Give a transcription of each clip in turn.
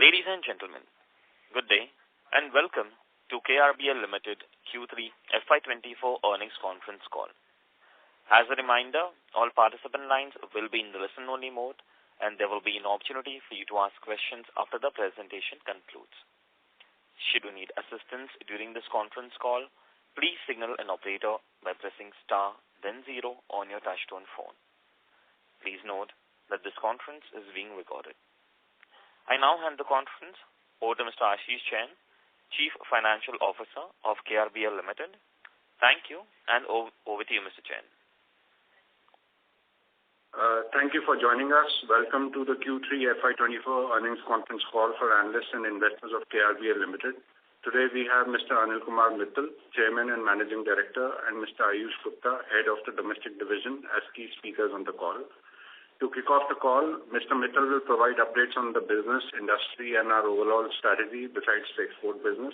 Ladies and gentlemen, good day and welcome to KRBL Limited Q3 FY2024 earnings conference call. As a reminder, all participant lines will be in the listen-only mode and there will be an opportunity for you to ask questions after the presentation concludes. Should you need assistance during this conference call, please signal an operator by pressing star then 0 on your touchtone phone. Please note that this conference is being recorded. I now hand the conference over to Mr. Ashish Jain, Chief Financial Officer of KRBL Limited. Thank you, and over to you, Mr. Jain. Thank you for joining us. Welcome to the Q3 FY24 earnings conference call for analysts and investors of KRBL Limited. Today we have Mr. Anil Kumar Mittal, Chairman and Managing Director, and Mr. Ayush Gupta, Head of the Domestic Division, as key speakers on the call. To kick off the call, Mr. Mittal will provide updates on the business, industry, and our overall strategy besides the export business.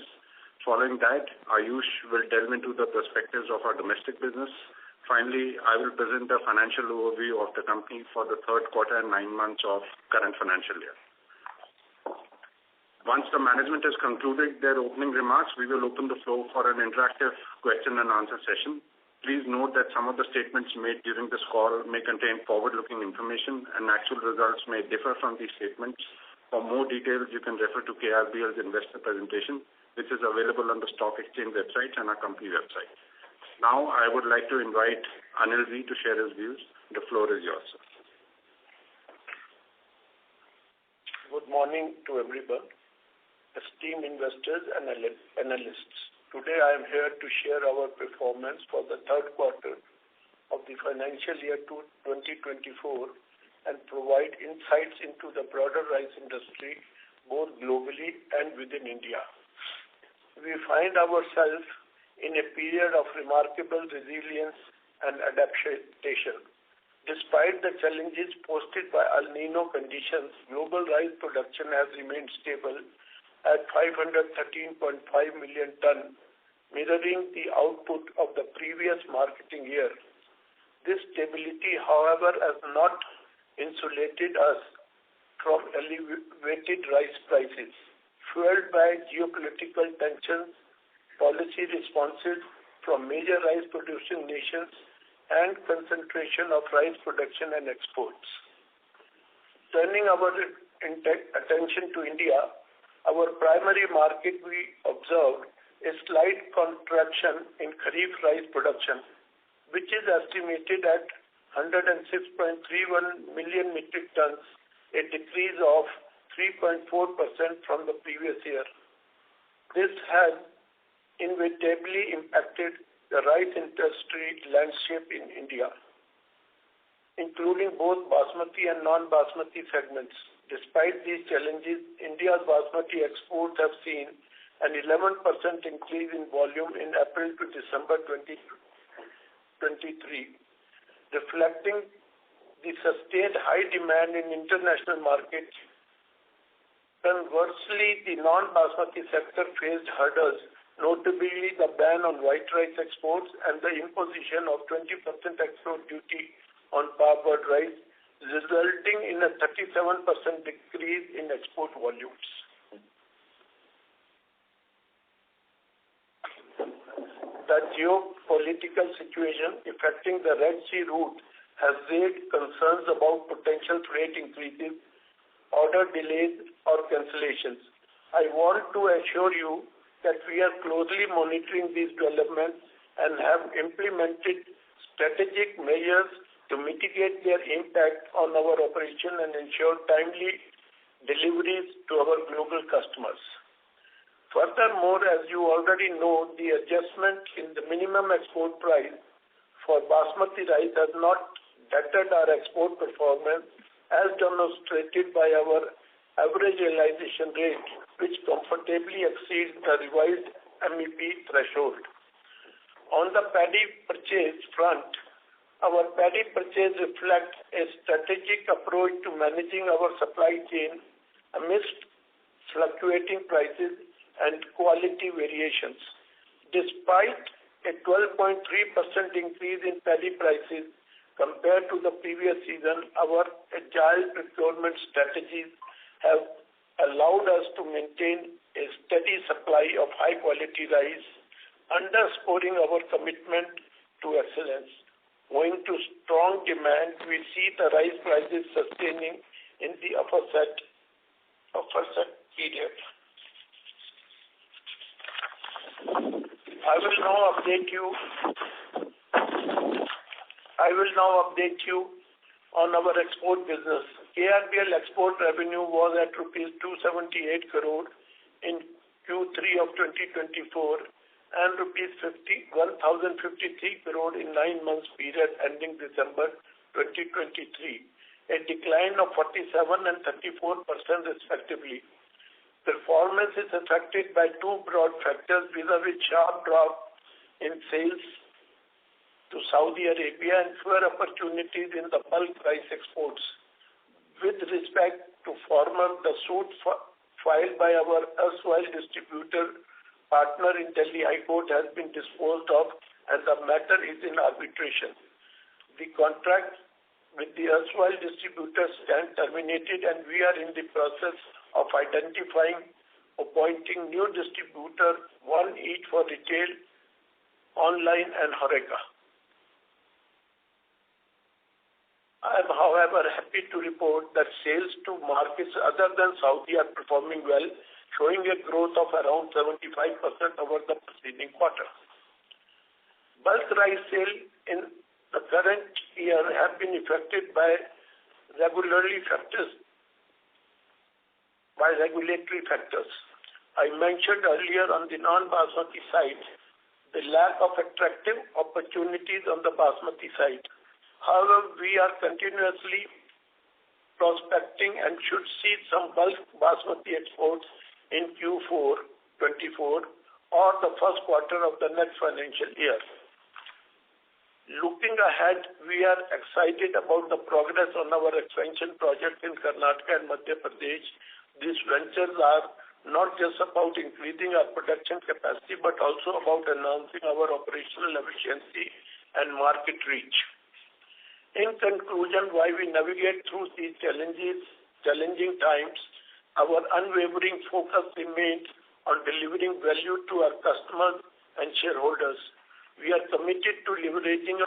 Following that, Ayush will delve into the perspectives of our domestic business. Finally, I will present the financial overview of the company for the third quarter and 9 months of current financial year. Once the management has concluded their opening remarks, we will open the floor for an interactive question and answer session. Please note that some of the statements made during this call may contain forward-looking information and actual results may differ from these statements. For more details, you can refer to KRBL's investor presentation, which is available on the stock exchange website and our company website. Now, I would like to invite Anil Ji to share his views. The floor is yours, sir. Good morning to everyone, esteemed investors and analysts. Today I am here to share our performance for the third quarter of the financial year 2024 and provide insights into the broader rice industry both globally and within India. We find ourselves in a period of remarkable resilience and adaptation. Despite the challenges posed by El Nino conditions, global rice production has remained stable at 513.5 million ton, mirroring the output of the previous marketing year. This stability, however, has not insulated us from elevated rice prices, fueled by geopolitical tensions, policy responses from major rice producing nations, and concentration of rice production and exports. Turning our attention to India, our primary market, we observed a slight contraction in Kharif rice production, which is estimated at 106.31 million metric tons, a decrease of 3.4% from the previous year. This has inevitably impacted the rice industry landscape in India, including both basmati and non-basmati segments. Despite these challenges, India's basmati exports have seen an 11% increase in volume in April to December 2023, reflecting the sustained high demand in international markets. Conversely, the non-basmati sector faced hurdles, notably the ban on white rice exports and the imposition of 20% export duty on parboiled rice, resulting in a 37% decrease in export volumes. The geopolitical situation affecting the Red Sea route has raised concerns about potential freight increases, order delays, or cancellations. I want to assure you that we are closely monitoring these developments and have implemented strategic measures to mitigate their impact on our operation and ensure timely deliveries to our global customers. Furthermore, as you already know, the adjustment in the minimum export price for basmati rice has not bettered our export performance as demonstrated by our average realization rate, which comfortably exceeds the revised MEP threshold. On the paddy purchase front, our paddy purchase reflects a strategic approach to managing our supply chain amidst fluctuating prices and quality variations. Despite a 12.3% increase in paddy prices compared to the previous season, our agile procurement strategies have allowed us to maintain a steady supply of high-quality rice, underscoring our commitment to excellence. Owing to strong demand, we see the rice prices sustaining in the upper set period. I will now update you on our export business. KRBL export revenue was at rupees 278 crore in Q3 of 2024 and rupees 1,053 crore in 9 months period ending December 2023, a decline of 47% and 34% respectively. Performance is affected by two broad factors vis-a-vis sharp drop in sales to Saudi Arabia and fewer opportunities in the bulk rice exports. With respect to former, the suit filed by our erstwhile distributor partner in Delhi High Court has been disposed of and the matter is in arbitration. The contract with the erstwhile distributor stands terminated and we are in the process of identifying, appointing new distributor, one each for retail, online and HoReCa. I am, however, happy to report that sales to markets other than Saudi are performing well, showing a growth of around 75% over the preceding quarter. Bulk rice sale in the current year have been affected by regulatory factors. I mentioned earlier on the non-basmati side, the lack of attractive opportunities on the basmati side. However, we are continuously prospecting and should see some bulk basmati exports in Q4 24 or the first quarter of the next financial year. Looking ahead, we are excited about the progress on our expansion projects in Karnataka and Madhya Pradesh. These ventures are not just about increasing our production capacity, but also about enhancing our operational efficiency and market reach. In conclusion, while we navigate through these challenging times, our unwavering focus remains on delivering value to our customers and shareholders. We are committed to leveraging,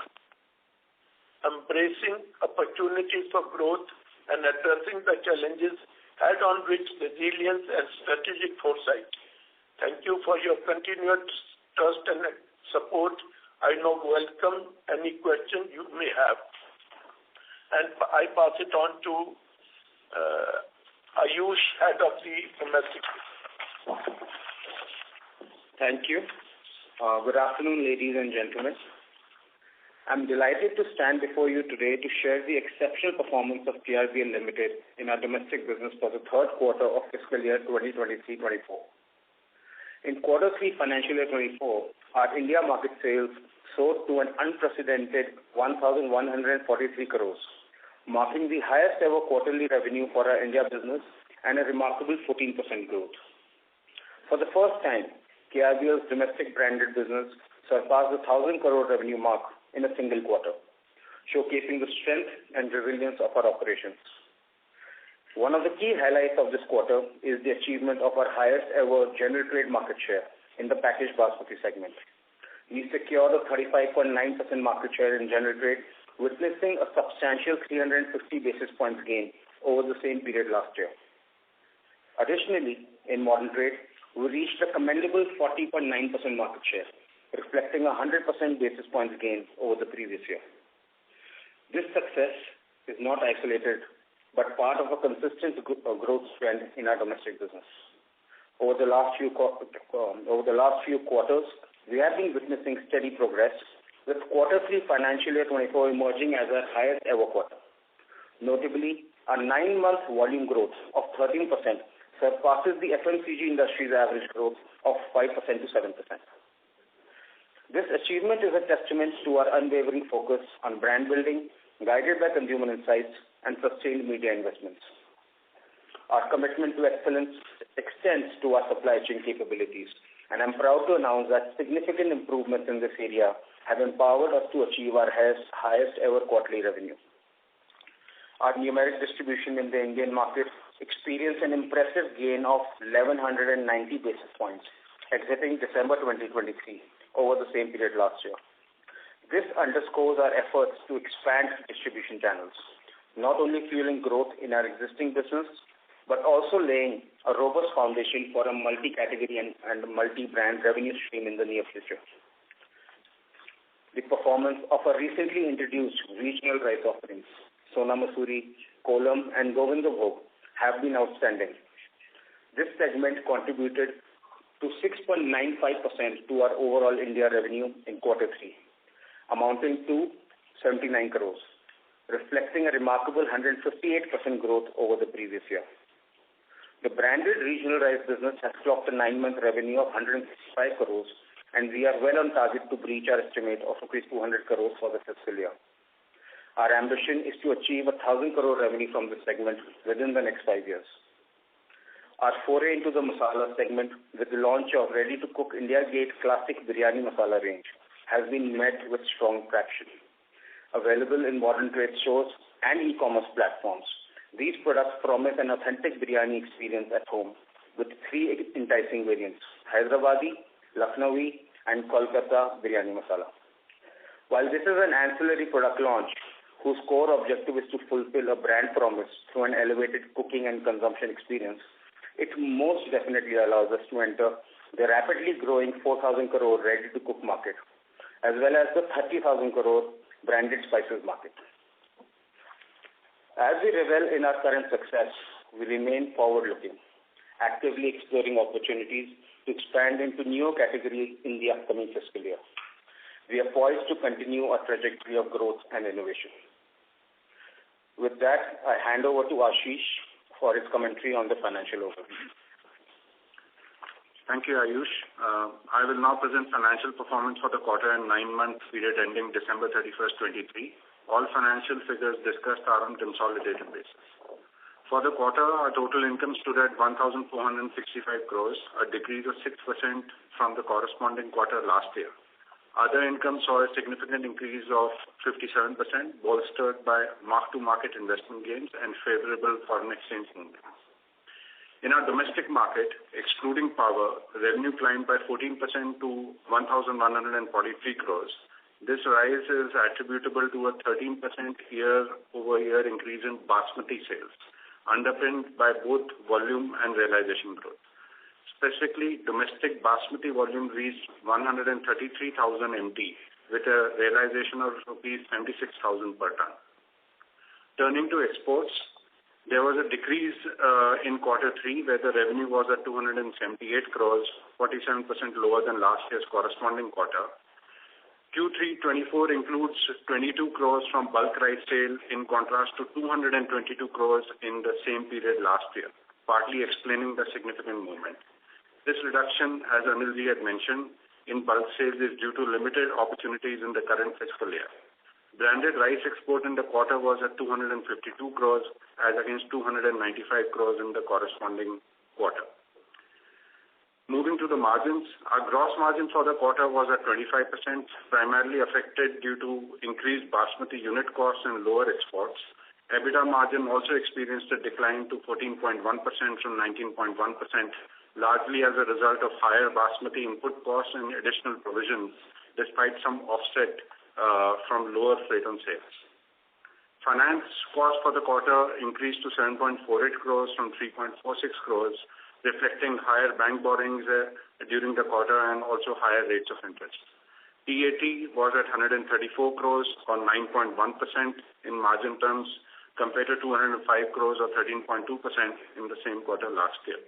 embracing opportunities for growth and addressing the challenges head-on with resilience and strategic foresight. Thank you for your continued trust and support. I now welcome any question you may have. And I pass it on to Ayush, head of the domestic. Thank you. Good afternoon, ladies and gentlemen. I'm delighted to stand before you today to share the exceptional performance of KRBL Limited in our domestic business for the third quarter of fiscal year 2023-24. In quarter 3 financial year 24, our India market sales soared to an unprecedented 1,143 crores, marking the highest ever quarterly revenue for our India business and a remarkable 14% growth. For the first time, KRBL's domestic branded business surpassed the 1,000 crore revenue mark in a single quarter, showcasing the strength and resilience of our operations. One of the key highlights of this quarter is the achievement of our highest ever general trade market share in the packaged basmati segment. We secured a 35.9% market share in general trade, witnessing a substantial 350 basis points gain over the same period last year. Additionally, in modern trade, we reached a commendable 40.9% market share, reflecting a 100% basis points gain over the previous year. This success is not isolated, but part of a consistent growth trend in our domestic business. Over the last few quarters, we have been witnessing steady progress, with quarter 3 financial year 24 emerging as our highest ever quarter. Notably, our 9-month volume growth of 13% surpasses the FMCG industry's average growth of 5% to 7%. This achievement is a testament to our unwavering focus on brand building, guided by consumer insights and sustained media investments. Our commitment to excellence extends to our supply chain capabilities, and I'm proud to announce that significant improvements in this area have empowered us to achieve our highest ever quarterly revenue. Our numeric distribution in the Indian market experienced an impressive gain of 1,190 basis points, exiting December 2023 over the same period last year. This underscores our efforts to expand distribution channels, not only fueling growth in our existing business, but also laying a robust foundation for a multi-category and multi-brand revenue stream in the near future. The performance of our recently introduced regional rice offerings, Sona Masuri, Kolam, and Govindabhog, have been outstanding. This segment contributed to 6.95% to our overall India revenue in Quarter 3, amounting to 79 crores, reflecting a remarkable 158% growth over the previous year. The branded regional rice business has clocked a 9-month revenue of 165 crores, and we are well on target to breach our estimate of rupees 200 crores for the fiscal year. Our ambition is to achieve 1,000 crore revenue from this segment within the next 5 years. Our foray into the masala segment with the launch of ready-to-cook India Gate Classic Biryani Masala range has been met with strong traction. Available in modern trade stores and e-commerce platforms, these products promise an authentic biryani experience at home with 3 enticing variants: Hyderabadi, Lucknowi, and Kolkata Biryani Masala. While this is an ancillary product launch whose core objective is to fulfill a brand promise through an elevated cooking and consumption experience, it most definitely allows us to enter the rapidly growing 4,000 crore ready-to-cook market, as well as the 30,000 crore branded spices market. As we revel in our current success, we remain forward-looking, actively exploring opportunities to expand into newer categories in the upcoming fiscal year. We are poised to continue our trajectory of growth and innovation. With that, I hand over to Ashish for his commentary on the financial overview. Thank you, Ayush. I will now present financial performance for the quarter and 9-month period ending December 31st, 23. All financial figures discussed are on consolidated basis. For the quarter, our total income stood at 1,465 crores, a decrease of 6% from the corresponding quarter last year. Other income saw a significant increase of 57%, bolstered by mark-to-market investment gains and favorable foreign exchange movements. In our domestic market, excluding power, revenue climbed by 14% to 1,143 crores. This rise is attributable to a 13% year-over-year increase in basmati sales, underpinned by both volume and realization growth. Specifically, domestic basmati volume reached 133,000 MT with a realization of rupees 76,000 per ton. Turning to exports, there was a decrease in Quarter 3 where the revenue was at 278 crores, 47% lower than last year's corresponding quarter. Q3 24 includes 22 crores from bulk rice sale in contrast to 222 crores in the same period last year, partly explaining the significant movement. This reduction, as Anilji had mentioned, in bulk sales is due to limited opportunities in the current fiscal year. Branded rice export in the quarter was at 252 crores as against 295 crores in the corresponding quarter. Moving to the margins, our gross margin for the quarter was at 25%, primarily affected due to increased basmati unit costs and lower exports. EBITDA margin also experienced a decline to 14.1% from 19.1%, largely as a result of higher basmati input costs and additional provisions, despite some offset from lower freight on sales. Finance cost for the quarter increased to 7.48 crores from 3.46 crores, reflecting higher bank borrowings during the quarter and also higher rates of interest. PAT was at 134 crores or 9.1% in margin terms compared to 205 crores or 13.2% in the same quarter last year.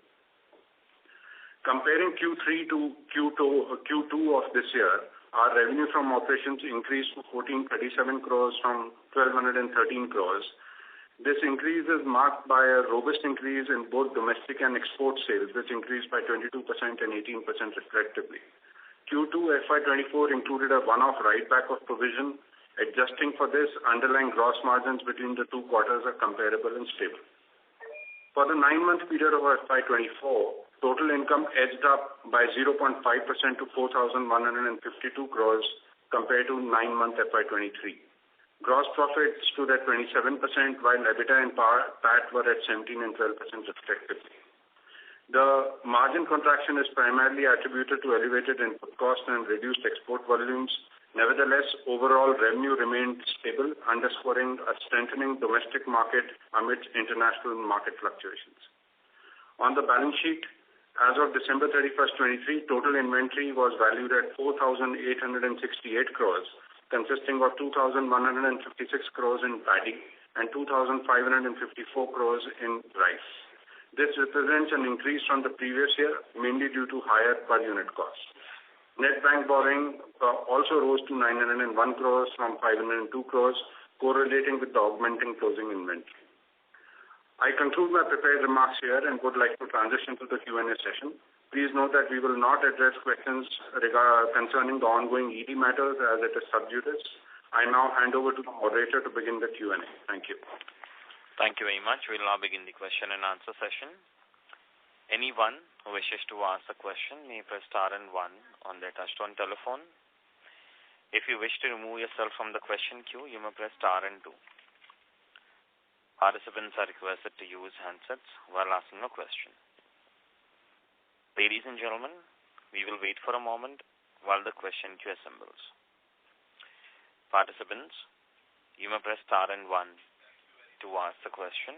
Comparing Q3 to Q2 of this year, our revenue from operations increased to 1,437 crores from 1,213 crores. This increase is marked by a robust increase in both domestic and export sales, which increased by 22% and 18% respectively. Q2 FY24 included a one-off write-back of provision. Adjusting for this, underlying gross margins between the two quarters are comparable and stable. For the 9-month period of FY24, total income edged up by 0.5% to 4,152 crores compared to 9-month FY23. Gross profit stood at 27%, while EBITDA and PAT were at 17% and 12% respectively. The margin contraction is primarily attributed to elevated input costs and reduced export volumes. Nevertheless, overall revenue remained stable, underscoring a strengthening domestic market amidst international market fluctuations. On the balance sheet, as of December 31st, 2023, total inventory was valued at 4,868 crores, consisting of 2,156 crores in paddy and 2,554 crores in rice. This represents an increase from the previous year, mainly due to higher per unit costs. Net bank borrowing also rose to 901 crores from 502 crores, correlating with the augmenting closing inventory. I conclude my prepared remarks here and would like to transition to the Q&A session. Please note that we will not address questions concerning the ongoing ED matters as it is sub judice. I now hand over to the moderator to begin the Q&A. Thank you. Thank you very much. We'll now begin the question and answer session. Anyone who wishes to ask a question may press star and 1 on their touchtone telephone. If you wish to remove yourself from the question queue, you may press star and 2. Participants are requested to use handsets while asking a question. Ladies and gentlemen, we will wait for a moment while the question queue assembles. Participants, you may press star and 1 to ask the question.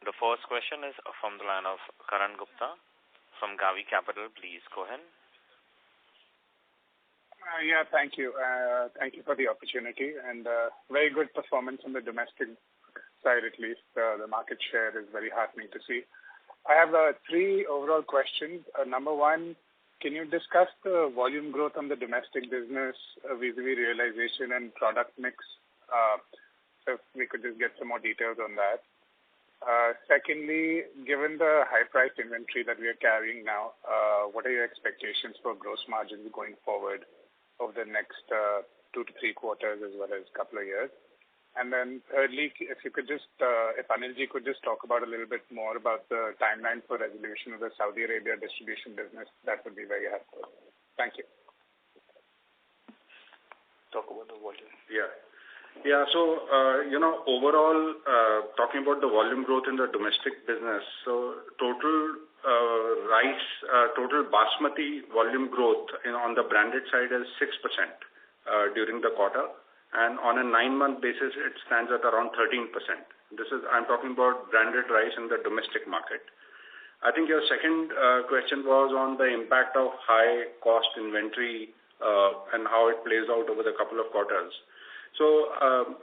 The first question is from the line of Karan Gupta from Gavi Capital. Please go ahead. Thank you. Thank you for the opportunity and very good performance on the domestic side at least. The market share is very heartening to see. I have 3 overall questions. Number 1, can you discuss the volume growth on the domestic business vis-a-vis realization and product mix? So if we could just get some more details on that. Secondly, given the high-priced inventory that we are carrying now, what are your expectations for gross margins going forward over the next 2 to 3 quarters as well as a couple of years? And then thirdly, if you could just, if Anilji could just talk about a little bit more about the timeline for resolution of the Saudi Arabia distribution business, that would be very helpful. Thank you. Talk about the volume. So, overall, talking about the volume growth in the domestic business, so total rice, total basmati volume growth on the branded side is 6% during the quarter. And on a 9-month basis, it stands at around 13%. I'm talking about branded rice in the domestic market. I think your second question was on the impact of high cost inventory and how it plays out over the couple of quarters. So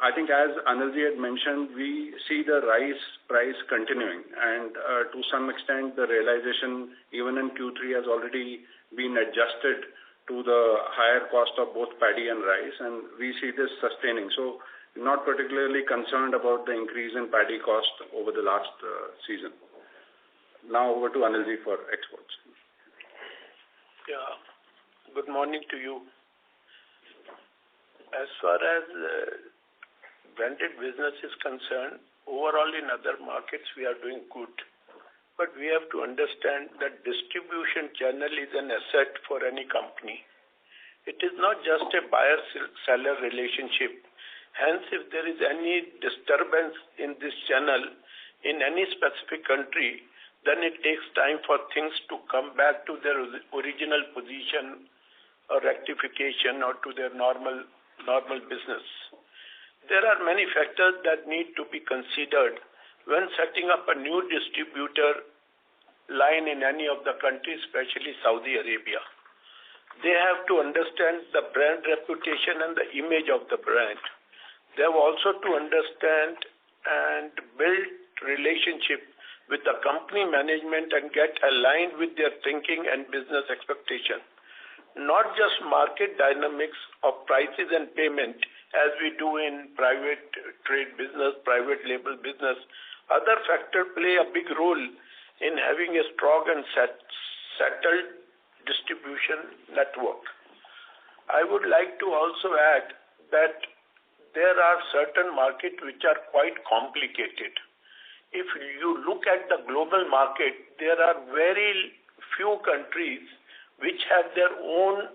I think as Anilji had mentioned, we see the rice price continuing, and to some extent the realization even in Q3 has already been adjusted to the higher cost of both paddy and rice, and we see this sustaining. So not particularly concerned about the increase in paddy cost over the last season. Now over to Anilji for exports. Good morning to you. As far as branded business is concerned, overall in other markets we are doing good. But we have to understand that distribution channel is an asset for any company. It is not just a buyer-seller relationship. Hence, if there is any disturbance in this channel in any specific country, then it takes time for things to come back to their original position or rectification or to their normal business. There are many factors that need to be considered when setting up a new distributor line in any of the countries, especially Saudi Arabia. They have to understand the brand reputation and the image of the brand. They have also to understand and build relationship with the company management and get aligned with their thinking and business expectation. Not just market dynamics of prices and payment as we do in private trade business, private label business. Other factors play a big role in having a strong and settled distribution network. I would like to also add that there are certain markets which are quite complicated. If you look at the global market, there are very few countries which have their own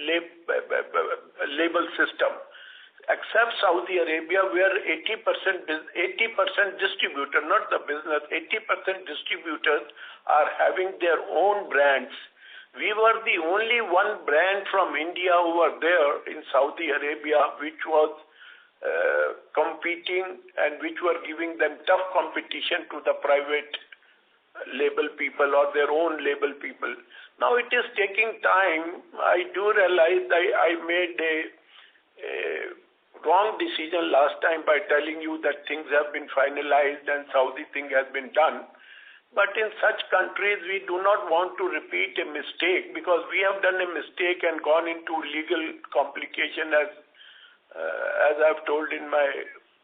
label system. Except Saudi Arabia, where 80% distributor, not the business, 80% distributors are having their own brands. We were the only one brand from India who were there in Saudi Arabia, which was competing and which were giving them tough competition to the private label people or their own label people. Now it is taking time. I do realize I made a wrong decision last time by telling you that things have been finalized and Saudi thing has been done. But in such countries, we do not want to repeat a mistake, because we have done a mistake and gone into legal complication as I've told in my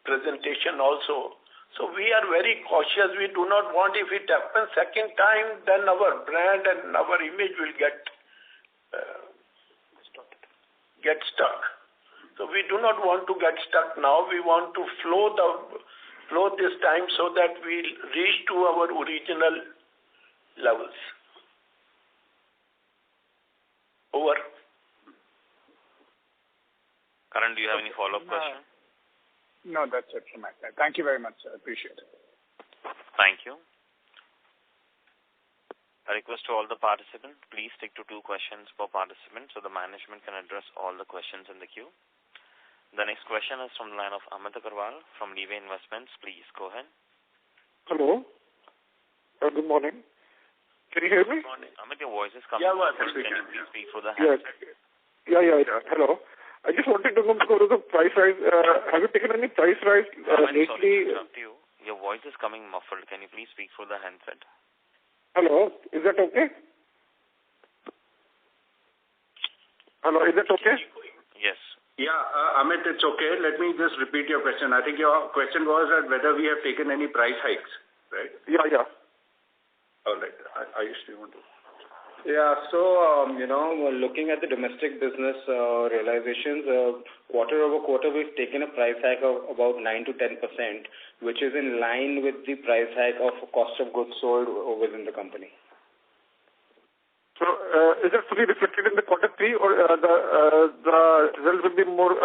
presentation also. So we are very cautious. We do not want, if it happens second time, then our brand and our image will get stuck. So we do not want to get stuck now. We want to flow this time so that we reach to our original levels. Over. Karan, do you have any follow-up question? No, that's it from my side. Thank you very much, sir. Appreciate it. Thank you. A request to all the participants, please stick to 2 questions per participant so the management can address all the questions in the queue. The next question is from the line of Amit Agarwal from Leeway Investments. Please go ahead. Hello. Good morning. Can you hear me? Good morning. Amit, your voice is coming. Yeah, Can you please speak for the handset? Yeah. Hello. I just wanted to know because of the price rise. Have you taken any price rise lately? Sorry to interrupt you. Your voice is coming muffled. Can you please speak for the handset? Hello. Is that okay? Hello. Is that okay? Yes. Yeah, Amit, it's okay. Let me just repeat your question. I think your question was that whether we have taken any price hikes, right? Yeah. All right. I still want to. Yeah, so, looking at the domestic business realizations, quarter over quarter, we've taken a price hike of about 9 to 10%, which is in line with the price hike of cost of goods sold within the company. So, is it fully reflected in the quarter 3, or the result will be more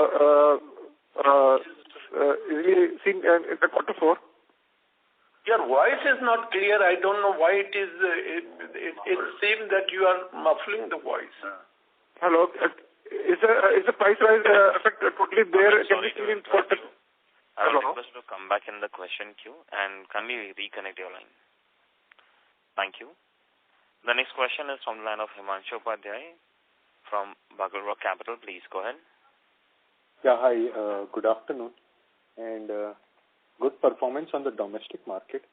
easily seen in the quarter 4? Your voice is not clear. I don't know why it is. It seems that you are muffling the voice. Hello. Is the price rise effect totally there? Sorry to interrupt you. I Hello. request to come back in the question queue and can we reconnect your line? Thank you. The next question is from the line of Himanshu Upadhyay from Bugle Rock Capital. Please go ahead. Yeah, hi. Good afternoon. And good performance on the domestic market.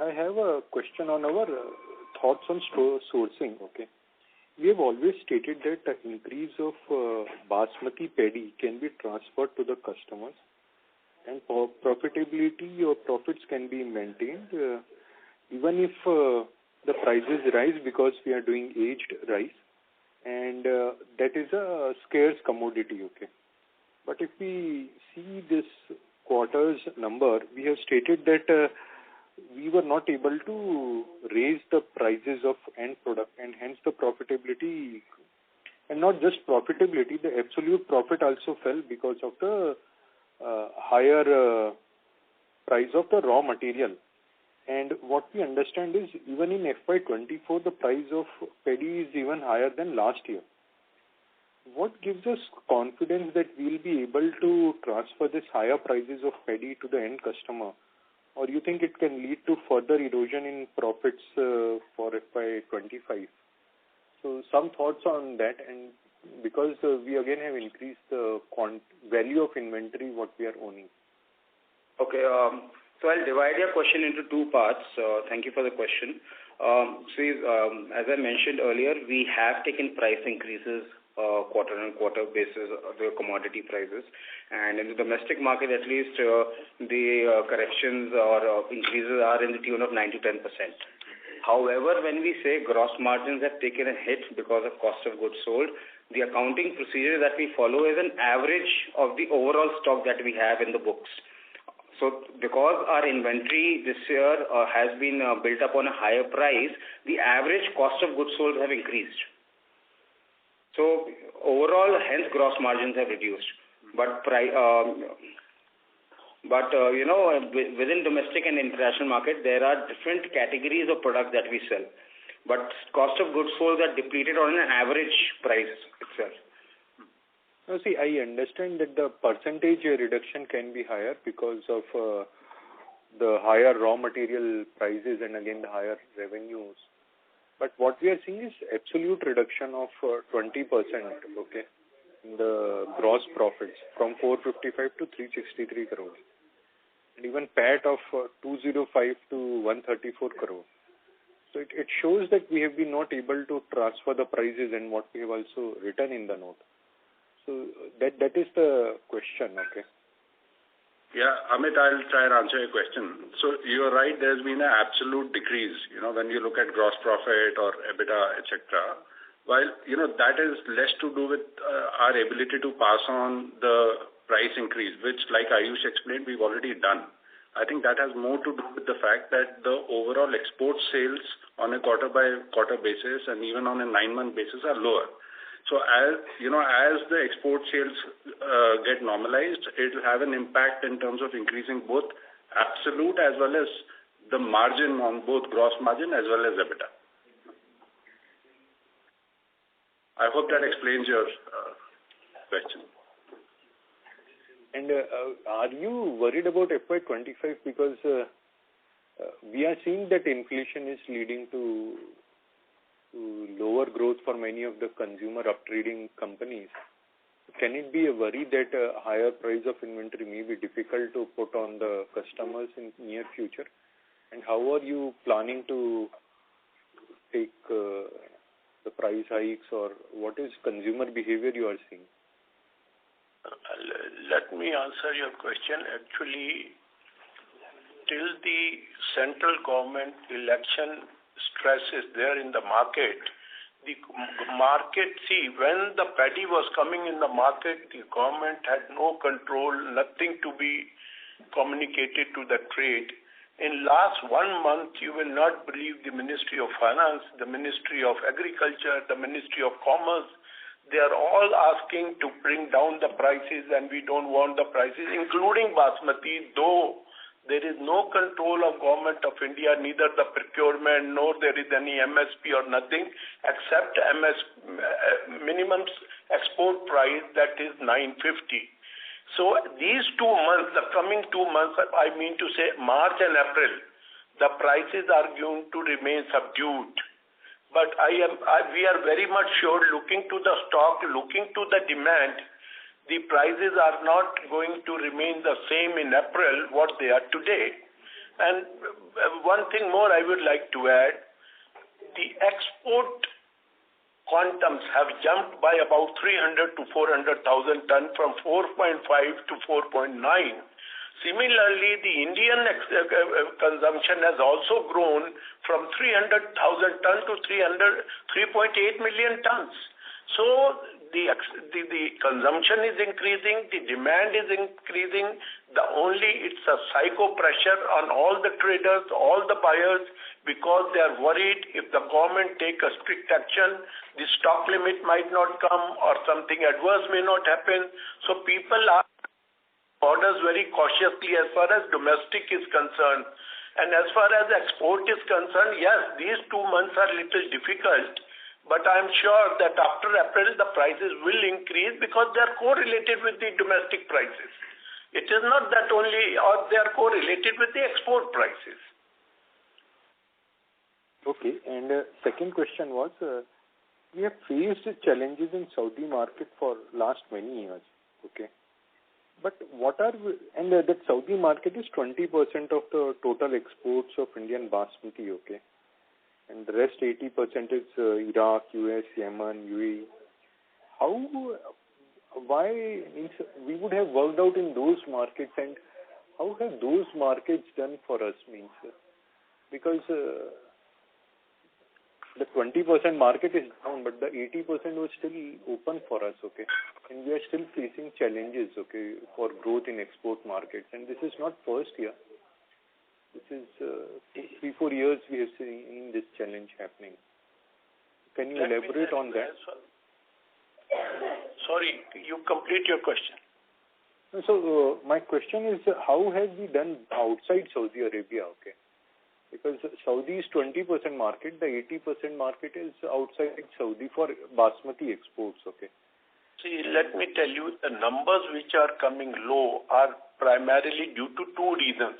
I have a question on our thoughts on sourcing. Okay, we have always stated that the increase of basmati paddy can be transferred to the customers, and profitability or profits can be maintained even if the prices rise, because we are doing aged rice, and that is a scarce commodity. Okay, but if we see this quarter's number, we have stated that we were not able to raise the prices of end product, and hence the profitability, and not just profitability, the absolute profit also fell because of the higher price of the raw material. And what we understand is even in FY24, the price of paddy is even higher than last year. What gives us confidence that we will be able to transfer this higher prices of paddy to the end customer? Or you think it can lead to further erosion in profits for FY25? So some thoughts on that, and because we again have increased the value of inventory what we are owning. Okay, so I'll divide your question into 2 parts. Thank you for the question. As I mentioned earlier, we have taken price increases quarter-on-quarter basis of the commodity prices, and in the domestic market at least the corrections or increases are in the tune of 9 to 10%. However, when we say gross margins have taken a hit because of cost of goods sold, the accounting procedure that we follow is an average of the overall stock that we have in the books. So because our inventory this year has been built up on a higher price, the average cost of goods sold have increased. So overall, hence gross margins have reduced. But within domestic and international market, there are different categories of products that we sell. But cost of goods sold are depleted on an average price itself. No, see, I understand that the percentage reduction can be higher because of the higher raw material prices and again the higher revenues. But what we are seeing is absolute reduction of 20%, okay, in the gross profits from 455 to 363 crores. And even PAT of 205 to 134 crores. So it shows that we have been not able to transfer the prices and what we have also written in the note. So that is the question, okay? Yeah, Amit, I'll try and answer your question. So you're right, there's been an absolute decrease, when you look at gross profit or EBITDA, etc. While, that is less to do with our ability to pass on the price increase, which, like Ayush explained, we've already done. I think that has more to do with the fact that the overall export sales on a quarter-by-quarter basis and even on a 9-month basis are lower. So as the export sales get normalized, it will have an impact in terms of increasing both absolute as well as the margin on both gross margin as well as EBITDA. I hope that explains your question. And are you worried about FY25 because we are seeing that inflation is leading to lower growth for many of the consumer up-trading companies? Can it be a worry that a higher price of inventory may be difficult to put on the customers in near future? And how are you planning to take the price hikes, or what is consumer behavior you are seeing? Let me answer your question. Actually, till the central government election stress is there in the market, when the paddy was coming in the market, the government had no control, nothing to be communicated to the trade. In last 1 month, you will not believe the Ministry of Finance, the Ministry of Agriculture, the Ministry of Commerce, they are all asking to bring down the prices, and we don't want the prices, including basmati, though there is no control of Government of India, neither the procurement, nor there is any MSP or nothing, except minimum export price, that is 950. So these 2 months, the coming 2 months, I mean to say March and April, the prices are going to remain subdued. But we are very much sure, looking to the stock, looking to the demand, the prices are not going to remain the same in April what they are today. And one thing more I would like to add, the export quantums have jumped by about 300 to 400,000 tons from 4.5 to 4.9. Similarly, the Indian consumption has also grown from 300,000 tons to 3.8 million tons. So the consumption is increasing, the demand is increasing. It's a psycho pressure on all the traders, all the buyers, because they are worried if the government take a strict action, the stock limit might not come or something adverse may not happen. So people are orders very cautiously as far as domestic is concerned. And as far as export is concerned, yes, these 2 months are little difficult, but I'm sure that after April the prices will increase because they are correlated with the domestic prices. It is not that only, or they are correlated with the export prices. Okay, and second question was, we have faced challenges in Saudi market for last many years, okay? But that Saudi market is 20% of the total exports of Indian basmati, okay? And the rest 80% is Iraq, US, Yemen, UAE. Why we would have worked out in those markets, and how have those markets done for us, because the 20% market is down, but the 80% was still open for us, okay? And we are still facing challenges, okay, for growth in export markets. And this is not first year. This is 3-4 years we have seen this challenge happening. Can you elaborate on that? Sorry, you complete your question. So my question is, how have we done outside Saudi Arabia? Okay, because Saudi is 20% market, the 80% market is outside Saudi for basmati exports. Okay. See, let me tell you, the numbers which are coming low are primarily due to two reasons.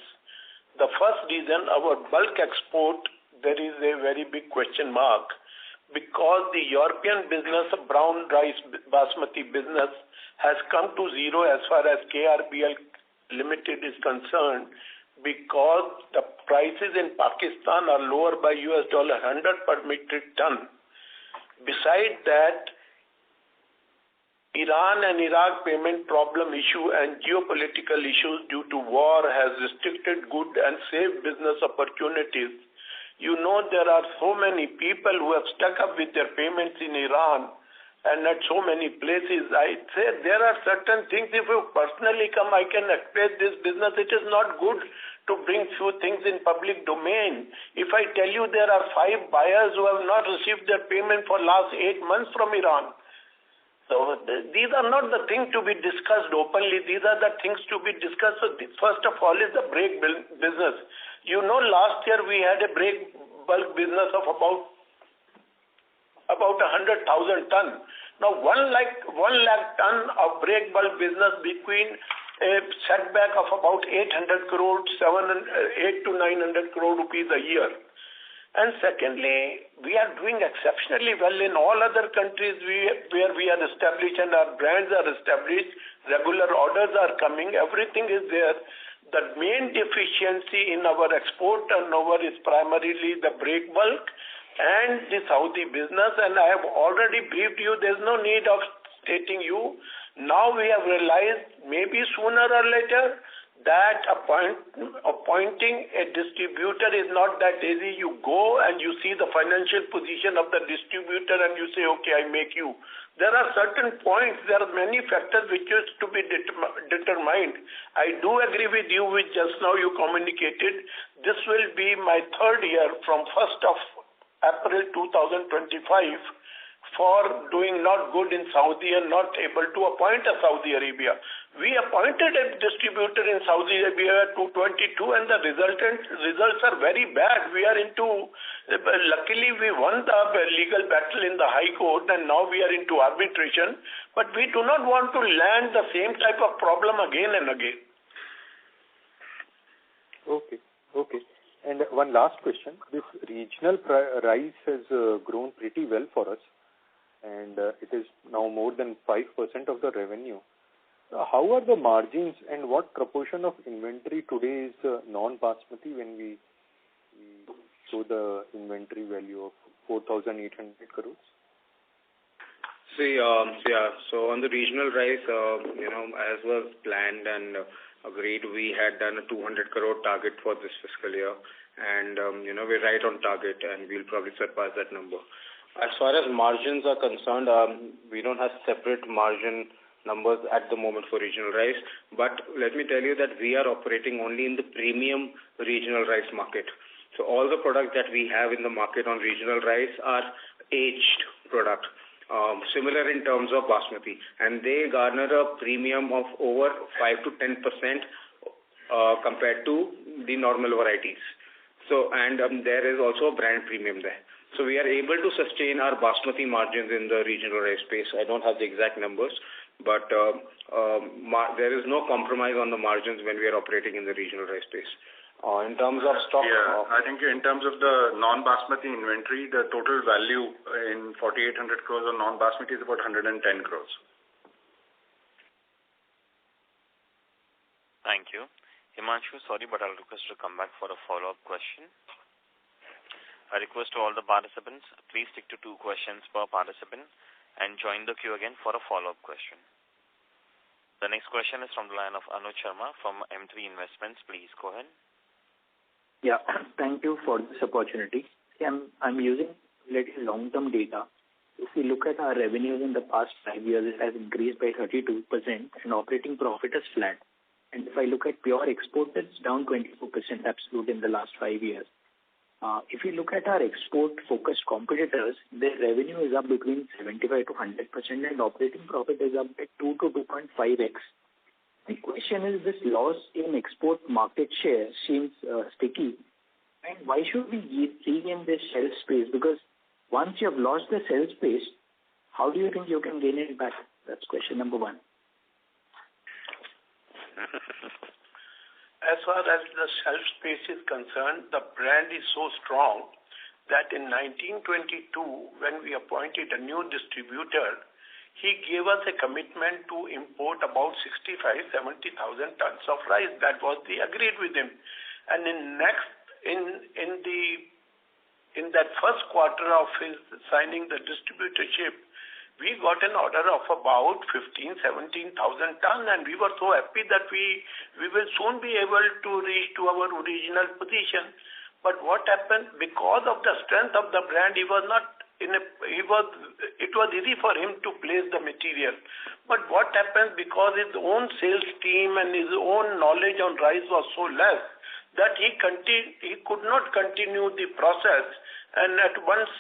The first reason, our bulk export, there is a very big question mark, because the European business of brown rice basmati business has come to zero as far as KRBL Limited is concerned, because the prices in Pakistan are lower by $100 per metric ton. Besides that, Iran and Iraq payment problem issue and geopolitical issues due to war has restricted good and safe business opportunities. You know, there are so many people who have stuck up with their payments in Iran and at so many places. I say there are certain things, if you personally come, I can explain this business. It is not good to bring few things in public domain. If I tell you there are 5 buyers who have not received their payment for last 8 months from Iran. So these are not the things to be discussed openly. These are the things to be discussed. So first of all is the break business. You know, last year we had a break bulk business of about 100,000 ton. Now 1 lakh ton of break bulk business between a setback of about 800 crore, 8 to 900 crore rupees a year. And secondly, we are doing exceptionally well in all other countries where we are established and our brands are established. Regular orders are coming. Everything is there. The main deficiency in our export turnover is primarily the break bulk and the Saudi business, and I have already briefed you. There's no need of stating you. Now we have realized, maybe sooner or later, that appointing a distributor is not that easy. You go and you see the financial position of the distributor and you say, okay, I make you. There are certain points, there are many factors which is to be determined. I do agree with you, which just now you communicated. This will be my 3rd year from 1st of April 2025 for doing not good in Saudi and not able to appoint a Saudi Arabia. We appointed a distributor in Saudi Arabia 222 and the results are very bad. We are into, luckily we won the legal battle in the High Court and now we are into arbitration, but we do not want to land the same type of problem again and again. Okay. And one last question. This regional rice has grown pretty well for us, and it is now more than 5% of the revenue. How are the margins and what proportion of inventory today is non-basmati when we show the inventory value of 4,800 crores? So on the regional rice, as was planned and agreed, we had done a 200 crore target for this fiscal year, and we're right on target and we'll probably surpass that number. As far as margins are concerned, we don't have separate margin numbers at the moment for regional rice, but let me tell you that we are operating only in the premium regional rice market. So all the products that we have in the market on regional rice are aged product, similar in terms of basmati, and they garner a premium of over 5 to 10% compared to the normal varieties. So and there is also a brand premium there. So we are able to sustain our basmati margins in the regional rice space. I don't have the exact numbers, but there is no compromise on the margins when we are operating in the regional rice space. In terms of stock... I think in terms of the non-basmati inventory, the total value in 4,800 crores of non-basmati is about 110 crores. Thank you. Himanshu, sorry, but I'll request to come back for a follow-up question. I request to all the participants, please stick to 2 questions per participant and join the queue again for a follow-up question. The next question is from the line of Anuj Sharma from M3 Investments. Please go ahead. Yeah, thank you for this opportunity. I'm using little long-term data. If we look at our revenues in the past 5 years, it has increased by 32% and operating profit is flat. And if I look at pure export, it's down 24% absolute in the last 5 years. If you look at our export-focused competitors, their revenue is up between 75 to 100% and operating profit is up by 2 to 2.5x. My question is, this loss in export market share seems sticky, and why should we regain this shelf space? Because once you have lost the shelf space, how do you think you can gain it back? That's question number one. As far as the shelf space is concerned, the brand is so strong that in 1922, when we appointed a new distributor, he gave us a commitment to import about 65,000 to 70,000 tons of rice. That was the agreed with him. And in that first quarter of his signing the distributorship, we got an order of about 17,000 tons, and we were so happy that we will soon be able to reach to our original position. But what happened, because of the strength of the brand, it was easy for him to place the material. But what happened, because his own sales team and his own knowledge on rice was so less, that he could not continue the process, and at once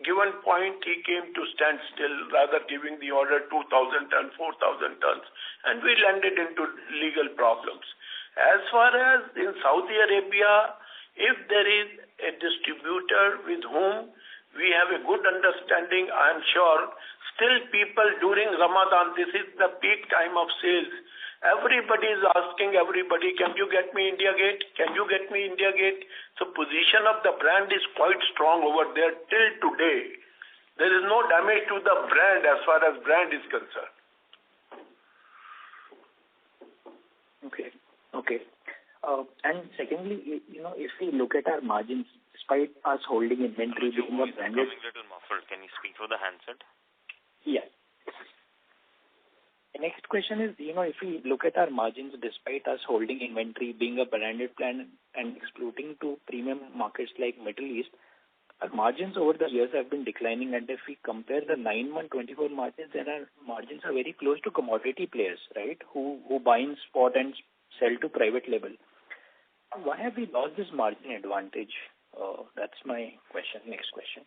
given point he came to stand still, rather giving the order 2,000 tons, 4,000 tons, and we landed into legal problems. As far as in Saudi Arabia, if there is a distributor with whom we have a good understanding, I am sure, still people during Ramadan, this is the peak time of sales, everybody is asking everybody, can you get me India Gate? Can you get me India Gate? So position of the brand is quite strong over there till today. There is no damage to the brand as far as brand is concerned. Okay. And secondly, if we look at our margins, despite us holding inventory being a branded... Coming a little muffled. Can you speak through the handset? Yeah. The next question is, if we look at our margins, despite us holding inventory, being a branded plan and exporting to premium markets like Middle East, our margins over the years have been declining, and if we compare the 9-month 24 margins, then our margins are very close to commodity players, right, who buy in spot and sell to private label. Why have we lost this margin advantage? That's my question. Next question.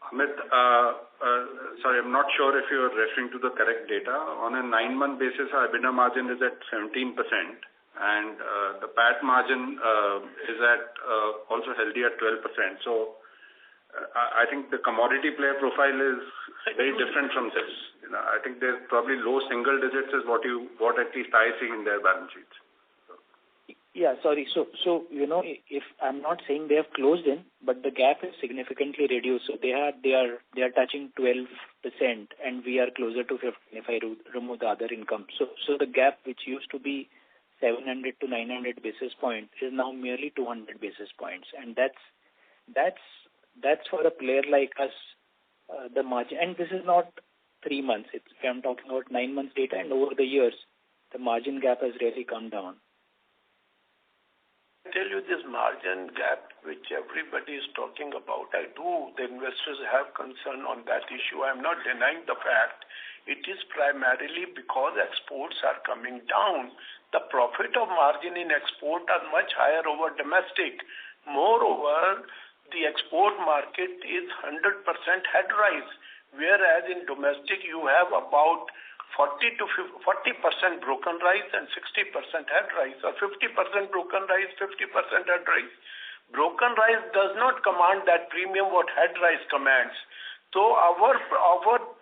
Amit, sorry, I'm not sure if you're referring to the correct data. On a 9-month basis, our EBITDA margin is at 17%, and the PAT margin is at also healthy at 12%. So I think the commodity player profile is very different from this. I think there's probably low single digits is what at least I see in their balance sheets. Yeah, sorry. So if I'm not saying they have closed in, but the gap is significantly reduced. So they are touching 12%, and we are closer to 15% if I remove the other income. So the gap, which used to be 700 to 900 basis points, is now merely 200 basis points, and that's for a player like us, the margin. And this is not 3 months. I'm talking about 9 months data, and over the years, the margin gap has really come down. I tell you, this margin gap which everybody is talking about, the investors have concern on that issue. I'm not denying the fact. It is primarily because exports are coming down. The profit of margin in export are much higher over domestic. Moreover, the export market is 100% head rice, whereas in domestic you have about 40% broken rice and 60% head rice, or 50% broken rice, 50% head rice. Broken rice does not command that premium what head rice commands. So our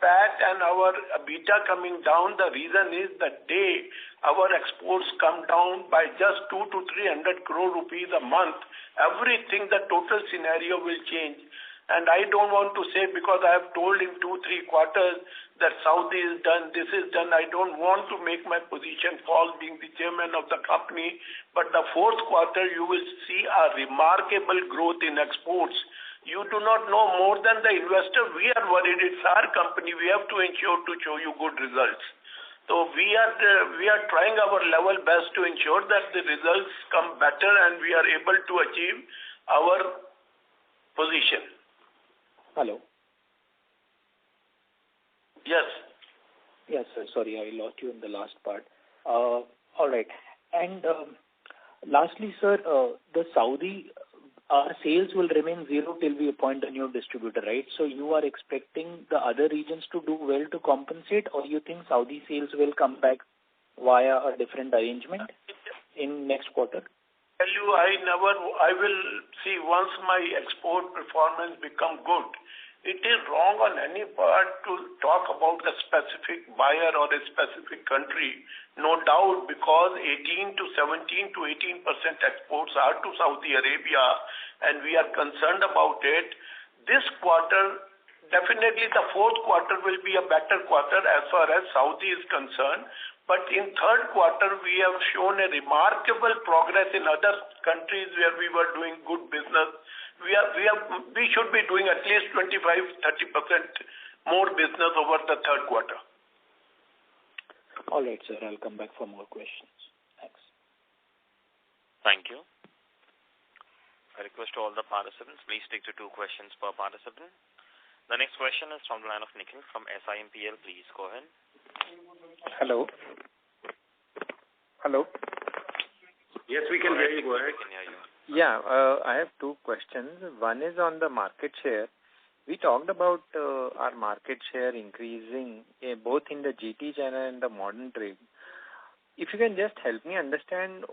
PAT and our EBITDA coming down, the reason is the day our exports come down by just 200 to 300 crore rupees a month, everything, the total scenario will change. And I don't want to say, because I have told in 2-3 quarters that Saudi is done, this is done. I don't want to make my position fall being the chairman of the company. But the 4th quarter, you will see a remarkable growth in exports. You do not know more than the investor. We are worried. It's our company. We have to ensure to show you good results. So we are trying our level best to ensure that the results come better and we are able to achieve our position. Hello. Yes. Yes, sir. Sorry, I lost you in the last part. All right. And Lastly, sir, the Saudi sales will remain zero till we appoint a new distributor, right? So you are expecting the other regions to do well to compensate, or you think Saudi sales will come back via a different arrangement in next quarter? Tell you, I will see once my export performance become good. It is wrong on any part to talk about a specific buyer or a specific country. No doubt, because 18 to 18% exports are to Saudi Arabia, and we are concerned about it. This quarter, definitely the fourth quarter will be a better quarter as far as Saudi is concerned. But in third quarter, we have shown a remarkable progress in other countries where we were doing good business. We should be doing at least 25-30% more business over the third quarter. All right, sir. I'll come back for more questions. Thanks. Thank you. I request all the participants, please stick to 2 questions per participant. The next question is from the line of Nikhil from SIMPL. Please go ahead. Hello. Hello. Yes, we can hear you. Go ahead. We can hear you. Yeah, I have 2 questions. One is on the market share. We talked about our market share increasing both in the GT channel and the modern trade. If you can just help me understand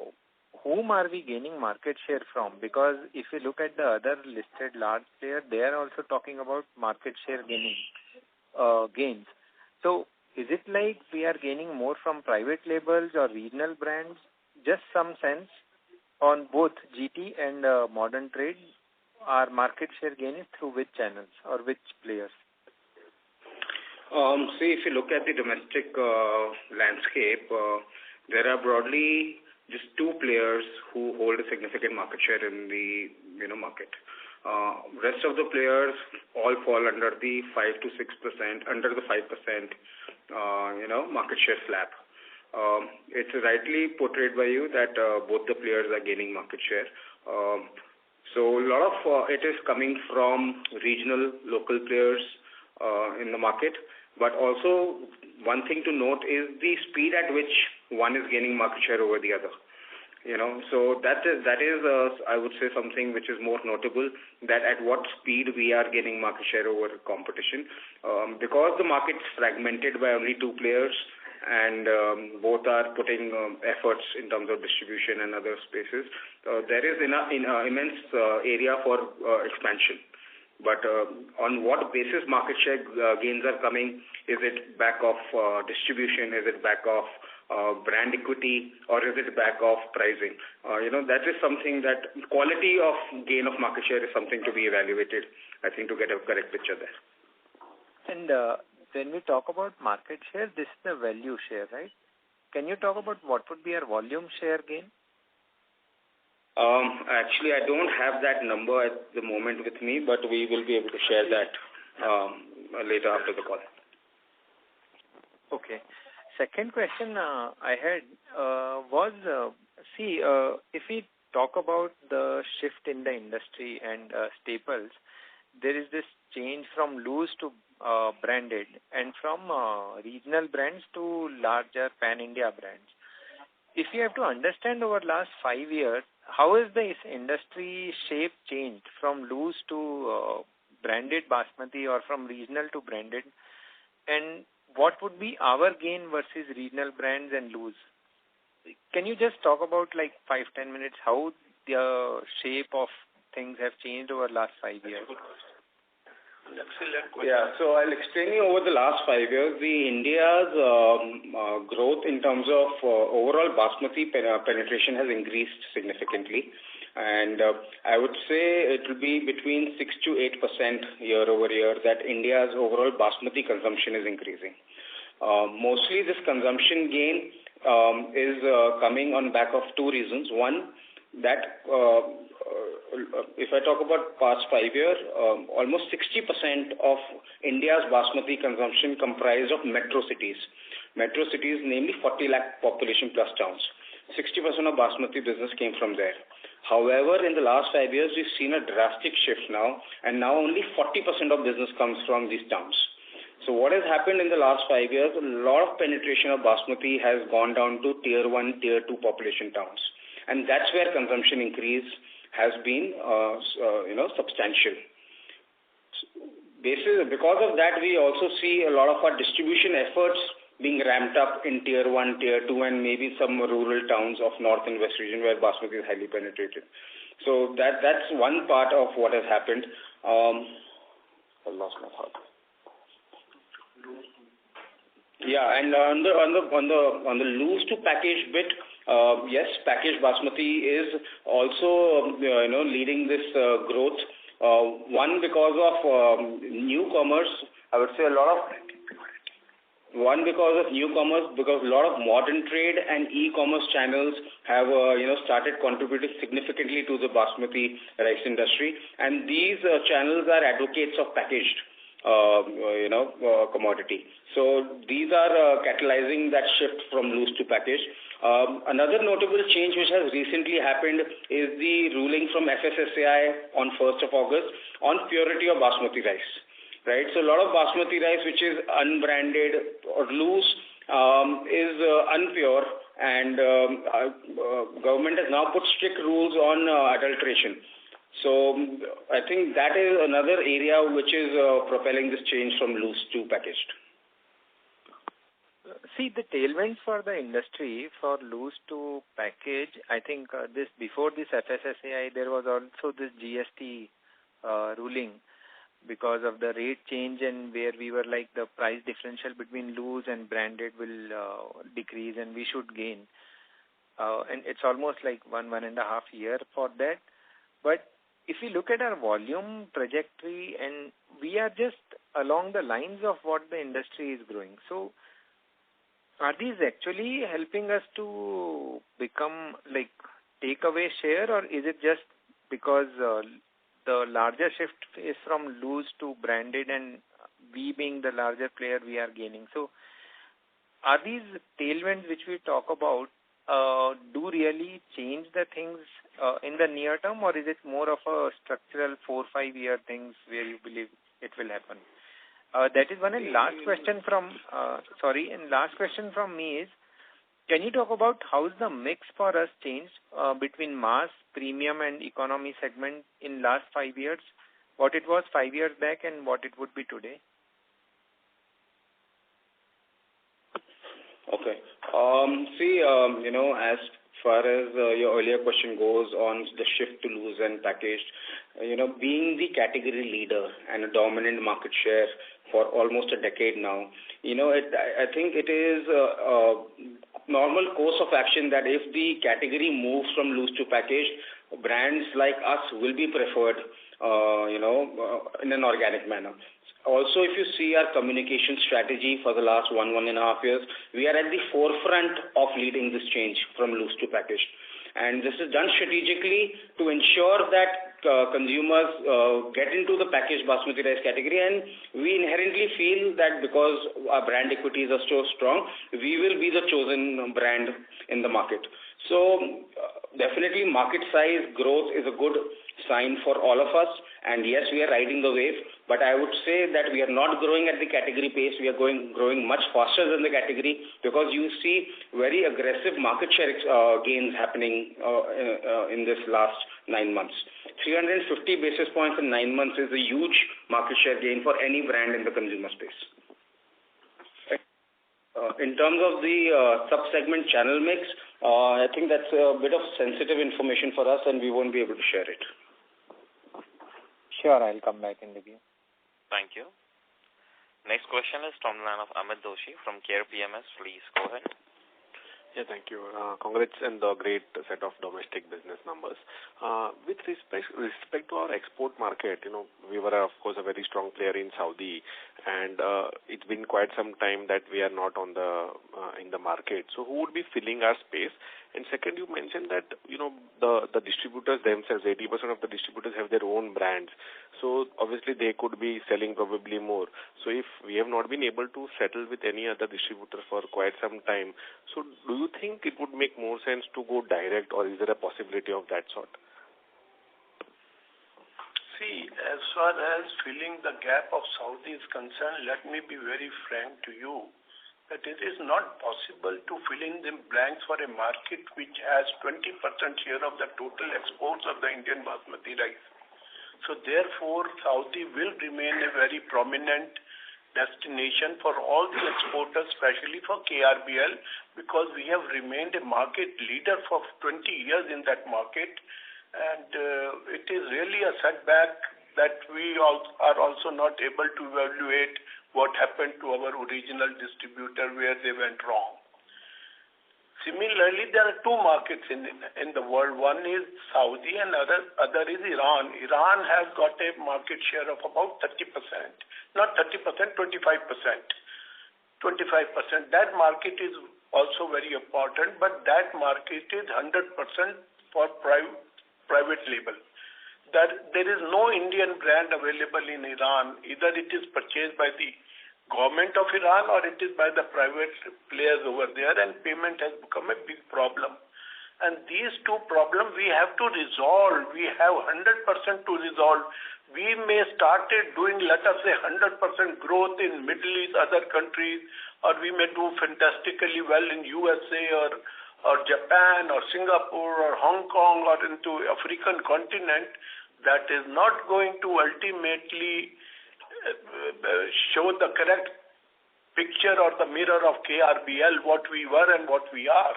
whom are we gaining market share from? Because if you look at the other listed large players, they are also talking about market share gains. So is it like we are gaining more from private labels or regional brands? Just some sense on both GT and modern trade, our market share gain is through which channels or which players? See, if you look at the domestic landscape, there are broadly just 2 players who hold a significant market share in the market. Rest of the players all fall under the 5 to 6%, under the 5% market share slab. It's rightly portrayed by you that both the players are gaining market share. So a lot of it is coming from regional, local players in the market. But also one thing to note is the speed at which one is gaining market share over the other. So that is I would say something which is more notable, that at what speed we are gaining market share over competition. Because the market is fragmented by only 2 players, and both are putting efforts in terms of distribution and other spaces, there is immense area for expansion. But on what basis market share gains are coming? Is it back of distribution? Is it back of brand equity? Or is it back of pricing? That is something that quality of gain of market share is something to be evaluated, I think, to get a correct picture there. And when we talk about market share, this is the value share, right? Can you talk about what would be our volume share gain? Actually, I don't have that number at the moment with me, but we will be able to share that later after the call. Okay. Second question I had was, if we talk about the shift in the industry and staples, there is this change from loose to branded and from regional brands to larger pan-India brands. If you have to understand over last 5 years, how has this industry shape changed from loose to branded basmati or from regional to branded? And what would be our gain versus regional brands and loose? Can you just talk about 5-10 minutes how the shape of things have changed over last 5 years? Excellent question. Yeah, so I'll explain you over the last 5 years, India's growth in terms of overall basmati penetration has increased significantly. And I would say it will be between 6 to 8% year over year that India's overall basmati consumption is increasing. Mostly this consumption gain is coming on back of 2 reasons. One, that if I talk about past 5 years, almost 60% of India's basmati consumption comprised of metro cities. Metro cities, namely 40 lakh population plus towns. 60% of basmati business came from there. However, in the last 5 years, we've seen a drastic shift now, and now only 40% of business comes from these towns. So what has happened in the last 5 years, a lot of penetration of basmati has gone down to tier 1, tier 2 population towns. and that's where consumption increase has been substantial. Because of that, we also see a lot of our distribution efforts being ramped up in Tier 1, Tier 2, and maybe some rural towns of North and West region where Basmati is highly penetrated. So that's one part of what has happened. I lost my thought. Yeah, and on the loose to package bit, yes, packaged Basmati is also leading this growth. One because of newcomers, I would say because a lot of modern trade and e-commerce channels have started contributing significantly to the Basmati rice industry, and these channels are advocates of packaged commodity. So these are catalyzing that shift from loose to packaged. Another notable change which has recently happened is the ruling from FSSAI on 1st of August on purity of Basmati rice. Right, so a lot of Basmati rice which is unbranded or loose is unpure, and government has now put strict rules on adulteration. So I think that is another area which is propelling this change from loose to packaged. See, the tailwinds for the industry for loose to package, I think before this FSSAI, there was also this GST ruling, because of the rate change, and where we were like the price differential between loose and branded will decrease and we should gain. And it's almost like 1.5 year for that. But if we look at our volume trajectory, and we are just along the lines of what the industry is growing. So are these actually helping us to become take away share, or is it just because the larger shift is from loose to branded, and we being the larger player, we are gaining? So are these tailwinds which we talk about do really change the things in the near term, or is it more of a structural 4-5 year things where you believe it will happen? That is one. And last question from me is, can you talk about how's the mix for us changed between mass, premium and economy segment in last 5 years? What it was 5 years back and what it would be today? Okay. As far as your earlier question goes on the shift to loose and packaged, being the category leader and a dominant market share for almost a decade now, I think it is normal course of action that if the category moves from loose to packaged, brands like us will be preferred, in an organic manner. Also, if you see our communication strategy for the last 1.5 years, we are at the forefront of leading this change from loose to packaged. And this is done strategically to ensure that consumers get into the packaged Basmati rice category, and we inherently feel that because our brand equities are so strong, we will be the chosen brand in the market. So definitely market size growth is a good sign for all of us, and yes, we are riding the wave, but I would say that we are not growing at the category pace. We are growing much faster than the category, because you see very aggressive market share gains happening in this last 9 months. 350 basis points in 9 months is a huge market share gain for any brand in the consumer space. In terms of the sub-segment channel mix, I think that's a bit of sensitive information for us, and we won't be able to share it. Sure, I'll come back in the queue. Thank you. Next question is from the line of Amit Doshi from KRBL. Please go ahead. Yeah, thank you. Congrats on the great set of domestic business numbers. With respect to our export market, we were, of course, a very strong player in Saudi, and it's been quite some time that we are not on in the market. So who would be filling our space? And second, you mentioned that, the distributors themselves, 80% of the distributors have their own brands. So obviously they could be selling probably more. So if we have not been able to settle with any other distributor for quite some time, so do you think it would make more sense to go direct, or is there a possibility of that sort? See, as far as filling the gap of Saudi is concerned, let me be very frank to you that it is not possible to fill in the blanks for a market which has 20% share of the total exports of the Indian basmati rice. So therefore, Saudi will remain a very prominent destination for all the exporters, especially for KRBL, because we have remained a market leader for 20 years in that market. And it is really a setback that we are also not able to evaluate what happened to our original distributor, where they went wrong. Similarly, there are two markets in the world. One is Saudi and other is Iran. Iran has got a market share of about 30%. Not 30%, 25%. 25%. That market is also very important, but that market is 100% for private label. There is no Indian brand available in Iran. Either it is purchased by the government of Iran or it is by the private players over there, and payment has become a big problem. And these two problems we have to resolve. We have 100% to resolve. We may started doing, let us say, 100% growth in Middle East, other countries, or we may do fantastically well in USA or Japan or Singapore or Hong Kong or into African continent. That is not going to ultimately show the correct picture or the mirror of KRBL, what we were and what we are.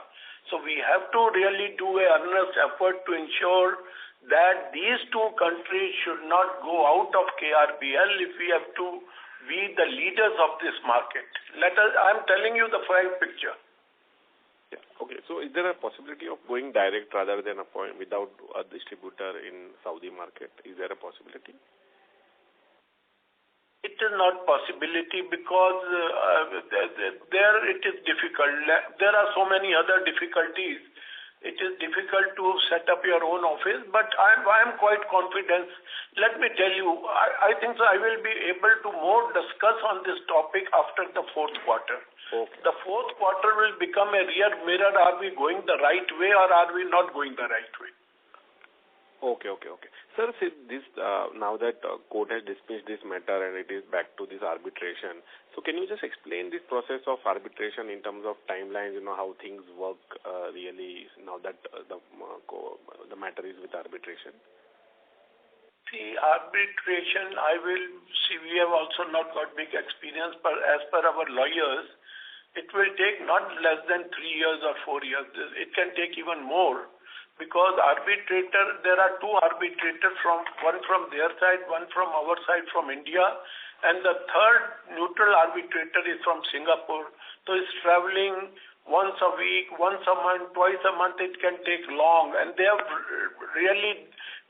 So we have to really do an earnest effort to ensure that these two countries should not go out of KRBL if we have to be the leaders of this market. I'm telling you the frank picture. Yeah. Okay. So is there a possibility of going direct rather than without a distributor in Saudi market? Is there a possibility? It is not possibility because there it is difficult. There are so many other difficulties. It is difficult to set up your own office, but I am quite confident. Let me tell you, I think so I will be able to more discuss on this topic after the fourth quarter. Okay. The fourth quarter will become a rear mirror. Are we going the right way or are we not going the right way? Okay. Sir, now that court has dismissed this matter and it is back to this arbitration, so can you just explain this process of arbitration in terms of timelines, how things work really now that the matter is with arbitration? The arbitration, we have also not got big experience, but as per our lawyers, it will take not less than 3 years or 4 years. It can take even more. Because there are two arbitrators, one from their side, one from our side from India, and the third neutral arbitrator is from Singapore. So it's traveling once a week, once a month, twice a month. It can take long, and they have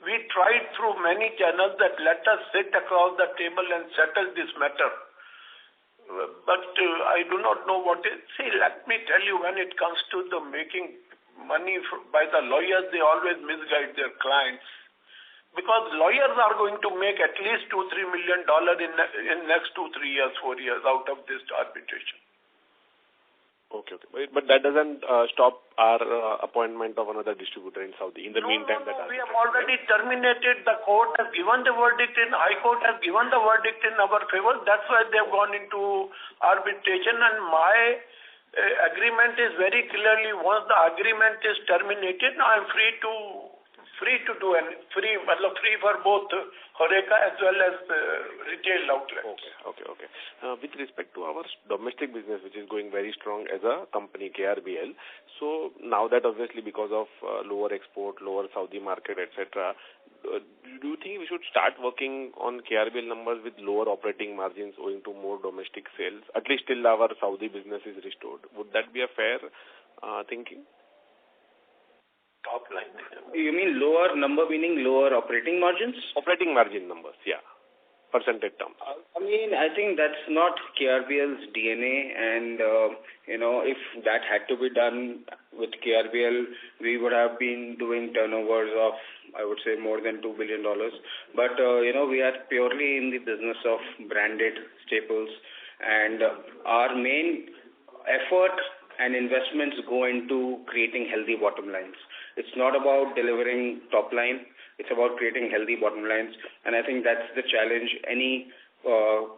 we tried through many channels that let us sit across the table and settle this matter. But I do not know what it. See, let me tell you, when it comes to the making money by the lawyers, they always misguide their clients, because lawyers are going to make at least $2-3 million in next 2-3 years, 4 years out of this arbitration. Okay. But that doesn't stop our appointment of another distributor in Saudi. In the meantime, we have already terminated. The court has given the verdict in High Court has given the verdict in our favor. That's why they have gone into arbitration, and my agreement is very clearly, once the agreement is terminated, I am free to do and free for both Horeca as well as retail outlets. Okay. With respect to our domestic business, which is going very strong as a company, KRBL, so now that obviously because of lower export, lower Saudi market, etc., do you think we should start working on KRBL numbers with lower operating margins owing to more domestic sales, at least till our Saudi business is restored? Would that be a fair thinking? Top line. You mean lower number meaning lower operating margins? Operating margin numbers, yeah. Percentage terms. I think that's not KRBL's DNA, and if that had to be done with KRBL, we would have been doing turnovers of, I would say, more than $2 billion. But we are purely in the business of branded staples, and our main effort and investments go into creating healthy bottom lines. It's not about delivering top line. It's about creating healthy bottom lines, and I think that's the challenge any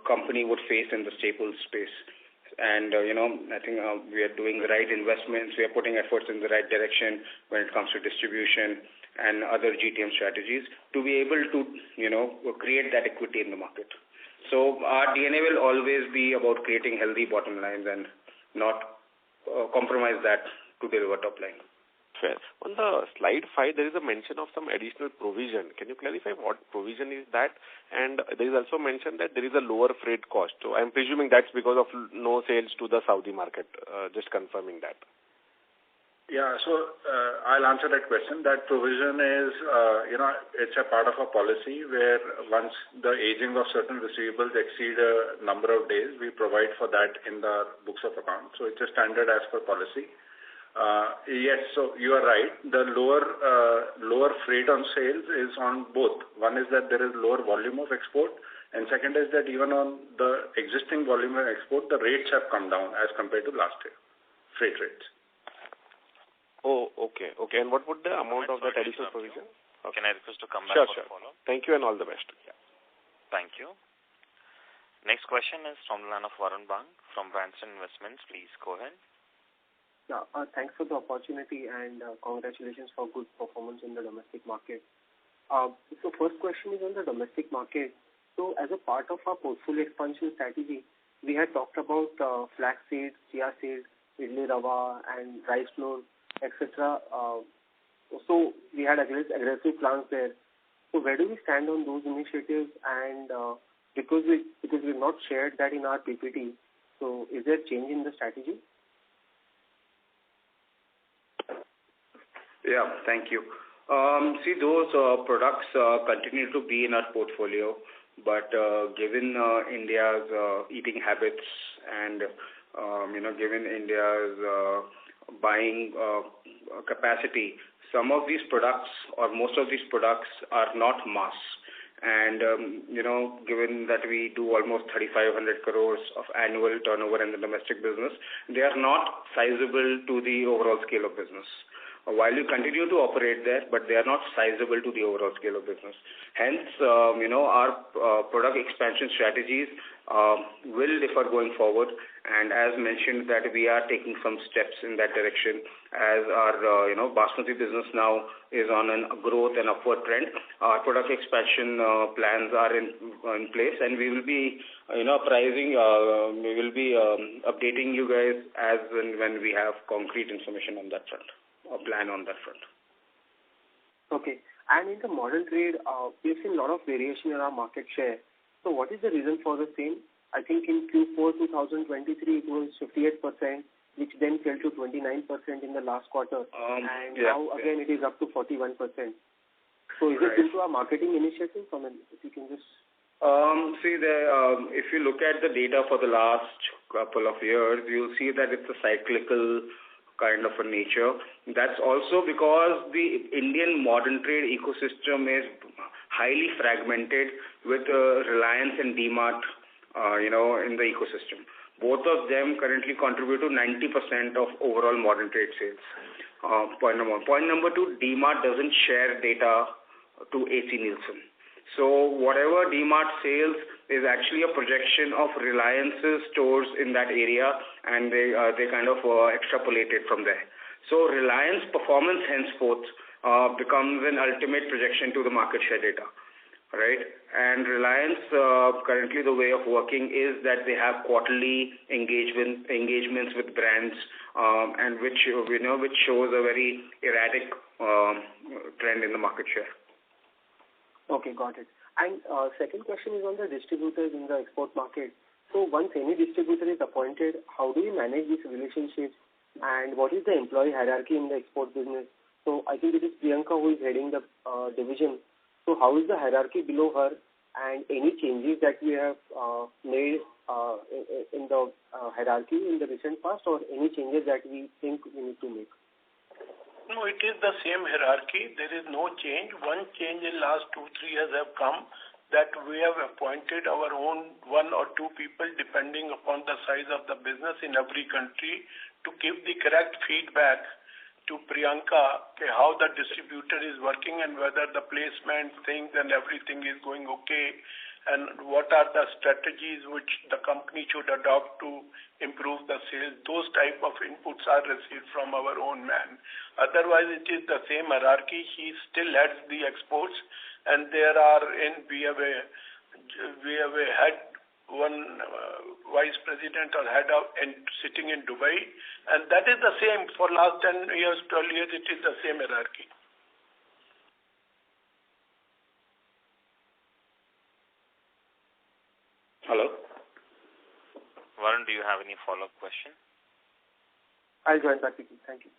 company would face in the staples space. and I think we are doing the right investments. We are putting efforts in the right direction when it comes to distribution and other GTM strategies to be able to create that equity in the market. So our DNA will always be about creating healthy bottom lines and not compromise that to deliver top line. Fair. On the slide 5, there is a mention of some additional provision. Can you clarify what provision is that? And there is also mention that there is a lower freight cost. So I'm presuming that's because of no sales to the Saudi market. Just confirming that. Yeah, so I'll answer that question. That provision is, it's a part of a policy where once the aging of certain receivables exceed a number of days, we provide for that in the books of account. So it's a standard as per policy. Yes, so you are right. The lower freight on sales is on both. One is that there is lower volume of export, and second is that even on the existing volume of export, the rates have come down as compared to last year, freight rates. Oh, okay. And what would the amount of that additional provision? Okay. Can I request to come back for the follow-up? Thank you and all the best. Yeah. Thank you. Next question is from the line of Varun Bang from Branston Investments. Please go ahead. Yeah, thanks for the opportunity and congratulations for good performance in the domestic market. So first question is on the domestic market. So as a part of our portfolio expansion strategy, we had talked about flax seeds, chia seeds, idli rava and rice flour, etc. So we had aggressive plans there. So where do we stand on those initiatives? And because we've not shared that in our PPT, so is there change in the strategy? Yeah, thank you. See, those products continue to be in our portfolio, but given India's eating habits and given India's buying capacity, some of these products or most of these products are not mass. And given that we do almost 3,500 crores of annual turnover in the domestic business, they are not sizable to the overall scale of business. While you continue to operate there, but they are not sizable to the overall scale of business. Hence, our product expansion strategies will differ going forward. And as mentioned, that we are taking some steps in that direction as our basmati business now is on a growth and upward trend. Our product expansion plans are in place, and we will be we will be updating you guys as and when we have concrete information on that front. A plan on that front. Okay. And in the modern trade, we've seen a lot of variation in our market share. So what is the reason for the same? I think in Q4 2023 it was 58%, which then fell to 29% in the last quarter. Now again it is up to 41%. So is it due to our marketing initiatives? I mean, if you can just... if you look at the data for the last couple of years, you'll see that it's a cyclical kind of a nature. That's also because the Indian modern trade ecosystem is highly fragmented with Reliance and DMart, in the ecosystem. Both of them currently contribute to 90% of overall modern trade sales. Point number one. Point number two, DMart doesn't share data to AC Nielsen. So whatever DMart sales is actually a projection of Reliance's stores in that area, and they kind of extrapolate it from there. So Reliance performance henceforth becomes an ultimate projection to the market share data, right? And Reliance currently the way of working is that they have quarterly engagements with brands, and which shows a very erratic trend in the market share. Okay, got it. And second question is on the distributors in the export market. So once any distributor is appointed, how do you manage these relationships? And what is the employee hierarchy in the export business? So I think it is Priyanka who is heading the division. So how is the hierarchy below her? And any changes that we have made in the hierarchy in the recent past, or any changes that we think we need to make? No, it is the same hierarchy. There is no change. One change in last 2-3 years have come that we have appointed our own 1 or 2 people depending upon the size of the business in every country to give the correct feedback to Priyanka how the distributor is working and whether the placement things and everything is going okay and what are the strategies which the company should adopt to improve the sales. Those type of inputs are received from our own man. Otherwise, it is the same hierarchy. He still heads the exports, and we have a head, one vice president or head of and sitting in Dubai, and that is the same for last 10 years, 12 years. It is the same hierarchy. Hello? Varun, do you have any follow-up question? I'll join back with you. Thank you.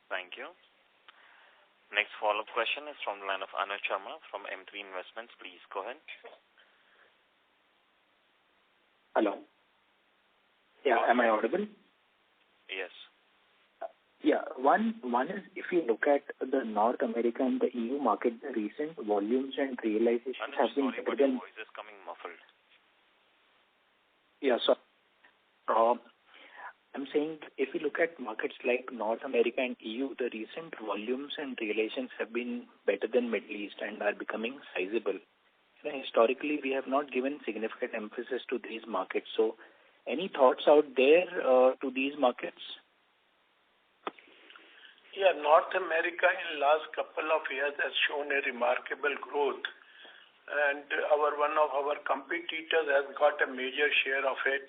Thank you. Next follow-up question is from the line of Anuj Sharma from M3 Investments. Please go ahead. Hello. Yeah, am I audible? Yes. Yeah, one is if you look at the North America and the EU market, the recent volumes and realizations have been better than. Your voice is coming muffled. Yeah, so I'm saying if you look at markets like North America and EU, the recent volumes and realizations have been better than Middle East and are becoming sizable. Historically, we have not given significant emphasis to these markets. So, any thoughts out there to these markets? Yeah, North America in last couple of years has shown a remarkable growth. And one of our competitors has got a major share of it.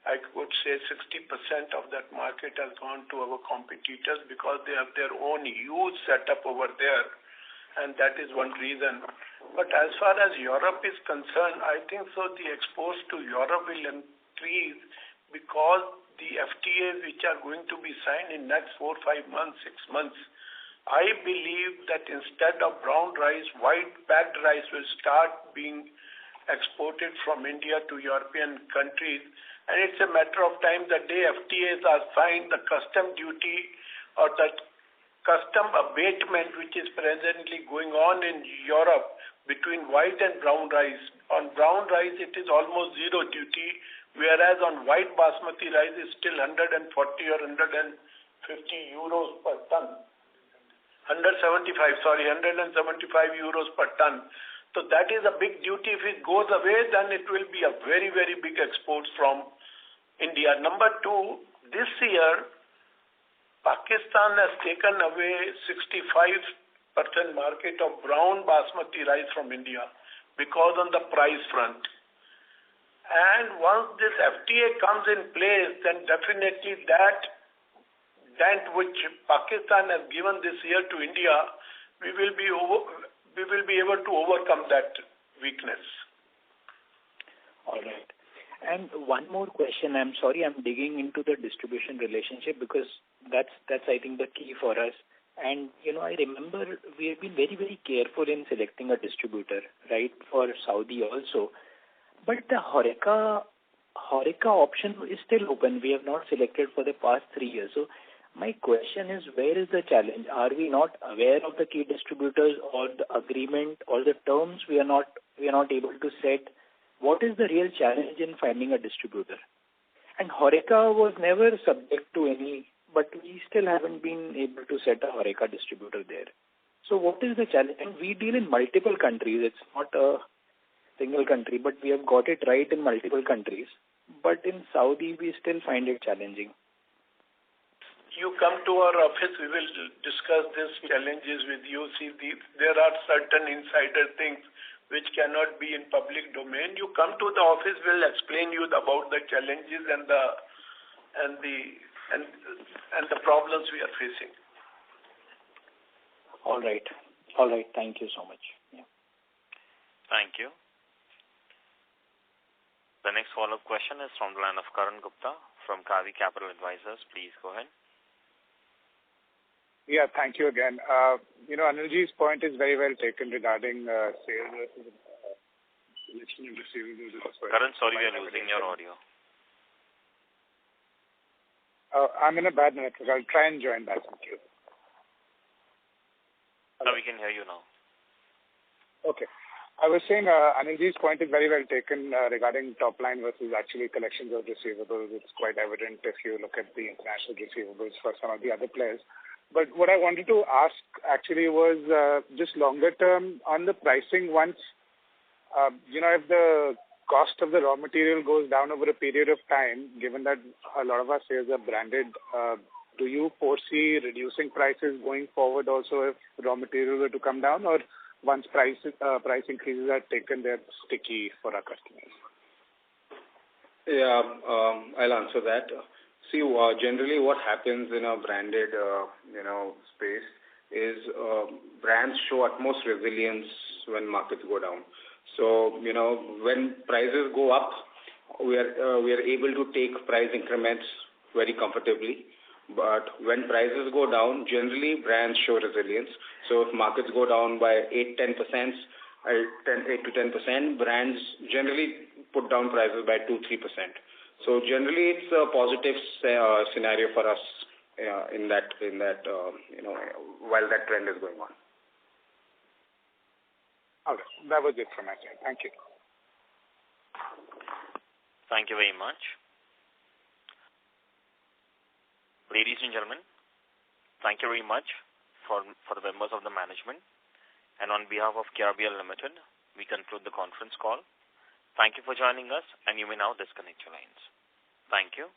I would say 60% of that market has gone to our competitors because they have their own huge setup over there, and that is one reason. But as far as Europe is concerned, I think so the exports to Europe will increase because the FTAs which are going to be signed in next 4, 5 months, 6 months, I believe that instead of brown rice, white packed rice will start being exported from India to European countries. And it's a matter of time the day FTAs are signed, the custom duty or the custom abatement which is presently going on in Europe between white and brown rice. On brown rice, it is almost zero duty, whereas on white basmati rice is still 140 or 150 euros per ton. 175 euros per ton. So that is a big duty. If it goes away, then it will be a very, very big export from India. Number two, this year, Pakistan has taken away 65% market of brown basmati rice from India because on the price front. And once this FTA comes in place, then definitely that dent which Pakistan has given this year to India, we will be able to overcome that weakness. All right. And one more question. I'm sorry, I'm digging into the distribution relationship because that's I think the key for us. And I remember we have been very, very careful in selecting a distributor, right, for Saudi also. But the Horeca option is still open. We have not selected for the past 3 years. So my question is, where is the challenge? Are we not aware of the key distributors or the agreement or the terms we are not able to set? What is the real challenge in finding a distributor? And Horeca was never subject to any, but we still haven't been able to set a Horeca distributor there. So what is the challenge? And we deal in multiple countries. It's not a single country, but we have got it right in multiple countries. But in Saudi, we still find it challenging. You come to our office, we will discuss these challenges with you. See, there are certain insider things which cannot be in public domain. You come to the office, we'll explain you about the challenges and the problems we are facing. All right. Thank you so much. Yeah. Thank you. The next follow-up question is from the line of Karan Gupta from Kavi Capital Advisors. Please go ahead. Yeah, thank you again. Anilji's point is very well taken regarding sales versus collection of receivables. Karan, sorry, we are losing your audio. I'm in a bad network. I'll try and join back with you. No, we can hear you now. Okay. I was saying Anilji's point is very well taken regarding top line versus actually collections of receivables. It's quite evident if you look at the international receivables for some of the other players. But what I wanted to ask actually was just longer term on the pricing once if the cost of the raw material goes down over a period of time, given that a lot of our sales are branded, do you foresee reducing prices going forward also if raw materials were to come down, or once price increases are taken, they're sticky for our customers? Yeah, I'll answer that. See, generally what happens in a branded, space is brands show utmost resilience when markets go down. So, when prices go up, we are able to take price increments very comfortably. But when prices go down, generally brands show resilience. So if markets go down by 8-10%, brands generally put down prices by 2-3%. So generally it's a positive scenario for us in that while that trend is going on. Okay, that was it from my side. Thank you. Thank you very much. Ladies and gentlemen, thank you very much for the members of the management. And on behalf of KRBL Limited, we conclude the conference call. Thank you for joining us, and you may now disconnect your lines. Thank you.